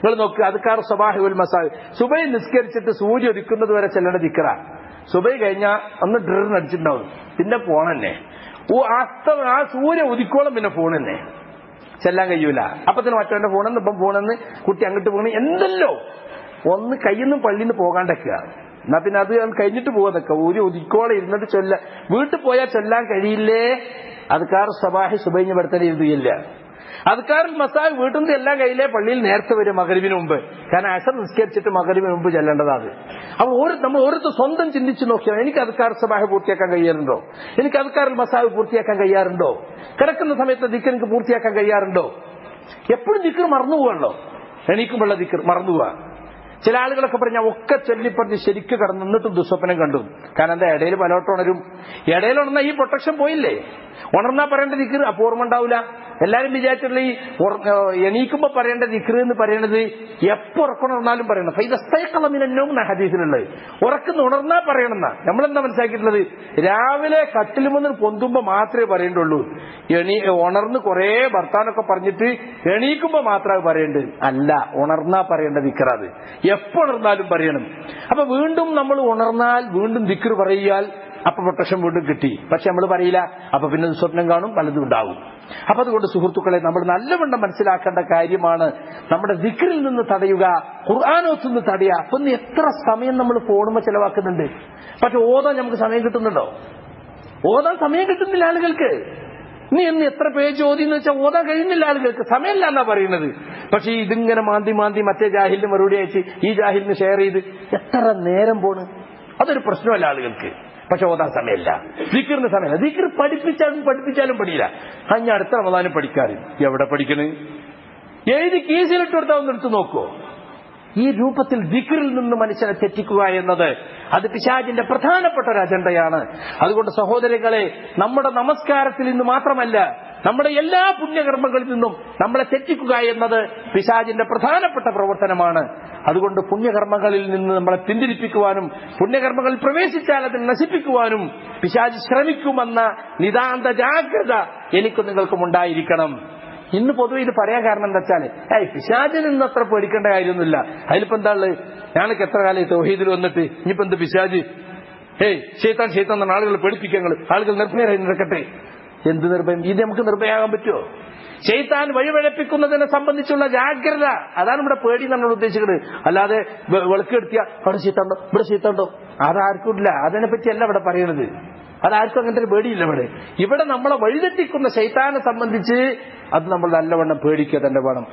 നിങ്ങൾ നോക്കുക, അദ്കാർ സബാഹി വൽ മസാ. സുബൈ നിസ്കരിച്ചിട്ട് സൂര്യ ഉദിക്കുന്നത് വരെ ചെല്ലേണ്ട ദിക്റാ. സുബൈ കഴിഞ്ഞാൽ ഒന്ന് ഡ്രിറിന് അടിച്ചിട്ടുണ്ടാവും, പിന്നെ ഫോൺ തന്നെ. ആ സൂര്യ ഉദിക്കോളം പിന്നെ ഫോൺ തന്നെ, ചെല്ലാൻ കഴിയൂല. അപ്പൊ തന്നെ മറ്റവന്റെ ഫോണെന്ന്, ഇപ്പം ഫോണെന്ന്, കുട്ടി അങ്ങോട്ട് പോകണ എന്തല്ലോ ഒന്ന് കയ്യിന്നും പള്ളിന്ന് പോകാണ്ടൊക്കെ. എന്നാ പിന്നെ അത് കഴിഞ്ഞിട്ട് പോകാതൊക്കെ ഒരു ഉദിക്കോളം ഇരുന്നിട്ട് വീട്ടിൽ പോയാൽ ചൊല്ലാൻ കഴിയില്ലേ? അദ്കാർ സബാഹി സുബൈന് പെടുത്തൽ എഴുതിയില്ല. അദ്കാറുൽ മസാ വീട്ടിൽ നിന്ന് എല്ലാം കയ്യിലെ പള്ളിയിൽ നേരത്തെ വരും മഗ്‌രിബിന് മുമ്പ്. കാരണം അസർ നിസ്കരിച്ചിട്ട് മഗ്‌രിബിന് മുമ്പ് ചെല്ലേണ്ടതാണ്. അപ്പൊ നമ്മൾ ഓരോരുത്തർ സ്വന്തം ചിന്തിച്ച് നോക്കിയാൽ എനിക്ക് അദ്കാർ സബാഹ് പൂർത്തിയാക്കാൻ കഴിയാറുണ്ടോ? എനിക്ക് അദ്കാറുൽ മസാ പൂർത്തിയാക്കാൻ കഴിയാറുണ്ടോ? കിടക്കുന്ന സമയത്ത് ദിക്ർ എനിക്ക് പൂർത്തിയാക്കാൻ കഴിയാറുണ്ടോ? എപ്പോഴും ദിക്ർ മറന്നു പോകണല്ലോ, എണീക്കുമ്പോഴുള്ള ദിക്ർ മറന്നു പോവാ. ചില ആളുകളൊക്കെ പറഞ്ഞാൽ ഒക്കെ ചൊല്ലിപ്പറഞ്ഞ് ശരിക്ക് കടന്നു, എന്നിട്ടും ദുസ്വപ്നം കണ്ടു. കാരണം എന്താ, ഇടയിൽ പലോട്ട് ഉണരും. ഇടയിൽ ഉണർന്ന ഈ പ്രൊട്ടക്ഷൻ പോയില്ലേ? ഉണർന്നാ പറയേണ്ട ദിക്ർ അപ്പൊ ഓർമ്മ ഉണ്ടാവില്ല. എല്ലാരും വിചാരിച്ചിട്ടുള്ള ഈ എണീക്കുമ്പോ പറയേണ്ട ദിക്ർ എന്ന് പറയുന്നത് എപ്പോ ഉറക്കണർന്നാലും പറയണം. ഫൈദസ്തൈഖളമിനന്നൗം ഹദീസിലുള്ളത് ഉറക്കുന്ന ഉണർന്നാ പറയണമെന്നാ. നമ്മളെന്താ മനസ്സിലാക്കിയിട്ടുള്ളത്? രാവിലെ കട്ടിലുമെന്ന് പൊന്തുമ്പോ മാത്രമേ പറയേണ്ടുള്ളൂ. ഉണർന്ന് കുറെ ഭർത്താനൊക്കെ പറഞ്ഞിട്ട് എണീക്കുമ്പോ മാത്രമേ പറയേണ്ടത് അല്ല. ഉണർന്നാ പറയേണ്ട ദിക്ർ അത് എപ്പോ ഉണർന്നാലും പറയണം. അപ്പൊ വീണ്ടും നമ്മൾ ഉണർന്നാൽ വീണ്ടും ദിക്ർ പറയാൽ അപ്പൊ പ്രൊട്ടക്ഷൻ വീണ്ടും കിട്ടി. പക്ഷെ നമ്മൾ പറയില്ല, അപ്പൊ പിന്നെ സ്വപ്നം കാണും, പലതും ഉണ്ടാവും. അപ്പൊ അതുകൊണ്ട് സുഹൃത്തുക്കളെ, നമ്മൾ നല്ലവണ്ണം മനസ്സിലാക്കേണ്ട കാര്യമാണ് നമ്മുടെ ദിക്റിൽ നിന്ന് തടയുക, ഖുർആനോത്ത് നിന്ന് തടയുക. അപ്പൊ എത്ര സമയം നമ്മൾ ഫോണുമ്മ ചെലവാക്കുന്നുണ്ട്, പക്ഷെ ഓതാൻ നമുക്ക് സമയം കിട്ടുന്നുണ്ടോ? ഓതാൻ സമയം കിട്ടുന്നില്ല ആളുകൾക്ക്. നീ എന്ന് എത്ര പേജ് ഓതി എന്ന് വെച്ചാൽ ഓതാൻ കഴിയുന്നില്ല ആളുകൾക്ക്, സമയമില്ല എന്നാ പറയുന്നത്. പക്ഷെ ഇതിങ്ങനെ മാന്തി മാന്തി മറ്റേ ജാഹിലിന് മറുപടി അയച്ച് ഈ ജാഹിലിന് ഷെയർ ചെയ്ത് എത്ര നേരം പോണ്. അതൊരു പ്രശ്നമല്ല ആളുകൾക്ക്. പക്ഷെ ഓതാൻ സമയമില്ല, ദിക്റിന് സമയമില്ല. ദിക്ർ പഠിപ്പിച്ചാലും പഠിയില്ല. അഞ്ഞ അടുത്ത റമദാനും പഠിക്കാറ്. എവിടെ പഠിക്കണ്? എഴുതി കീസിലിട്ട് കൊടുത്താൽ ഒന്ന് എടുത്തു നോക്കുവോ? ഈ രൂപത്തിൽ ദിക്റിൽ നിന്ന് മനുഷ്യനെ തെറ്റിക്കുക എന്നത് അത് പിശാചിന്റെ പ്രധാനപ്പെട്ട ഒരു അജണ്ടയാണ്. അതുകൊണ്ട് സഹോദരങ്ങളെ, നമ്മുടെ നമസ്കാരത്തിൽ നിന്ന് മാത്രമല്ല, നമ്മുടെ എല്ലാ പുണ്യകർമ്മങ്ങളിൽ നിന്നും നമ്മളെ തെറ്റിക്കുക എന്നത് പിശാചിന്റെ പ്രധാനപ്പെട്ട പ്രവർത്തനമാണ്. അതുകൊണ്ട് പുണ്യകർമ്മങ്ങളിൽ നിന്ന് നമ്മളെ പിന്തിരിപ്പിക്കുവാനും പുണ്യകർമ്മങ്ങളിൽ പ്രവേശിച്ചാൽ അതിനെ നശിപ്പിക്കുവാനും പിശാച് ശ്രമിക്കുമെന്ന നിതാന്ത ജാഗ്രത എനിക്കും നിങ്ങൾക്കും ഉണ്ടായിരിക്കണം. ഇന്ന് പൊതുവെ ഇത് പറയാൻ കാരണം എന്താ വെച്ചാല്, പിശാചിൽ നിന്ന് അത്ര പേടിക്കേണ്ട കാര്യമൊന്നുമില്ല. അതിലിപ്പോ എന്താ ഉള്ളത്? ഞാനൊക്കെ എത്ര കാലം തൗഹീദിൽ വന്നിട്ട് ഇനിയിപ്പോ എന്ത് പിശാച്, ശൈത്താൻ എന്നാണ് ആളുകൾ പേടിപ്പിക്കുക, ആളുകൾ നിർഭയരായി നിൽക്കട്ടെ. എന്ത് നിർഭയം? ഇത് നമുക്ക് നിർഭയാകാൻ പറ്റുമോ? ശൈത്താൻ വഴിവഴപ്പിക്കുന്നതിനെ സംബന്ധിച്ചുള്ള ജാഗ്രത, അതാണ് ഇവിടെ പേടി നമ്മൾ ഉദ്ദേശിക്കുന്നത്. അല്ലാതെ വിളക്കെടുത്തിയ അവിടെ ശീത്തണ്ടോ ഇവിടെ ശീത്തണ്ടോ, അതാർക്കും ഇല്ല. അതിനെപ്പറ്റിയല്ല ഇവിടെ പറയണത്. അതാർക്കും അങ്ങനത്തെ ഒരു പേടിയില്ല. ഇവിടെ നമ്മളെ വഴിതെറ്റിക്കുന്ന ശൈത്താനെ സംബന്ധിച്ച് അത് നമ്മൾ നല്ലവണ്ണം പേടിക്കുക തന്നെ വേണം.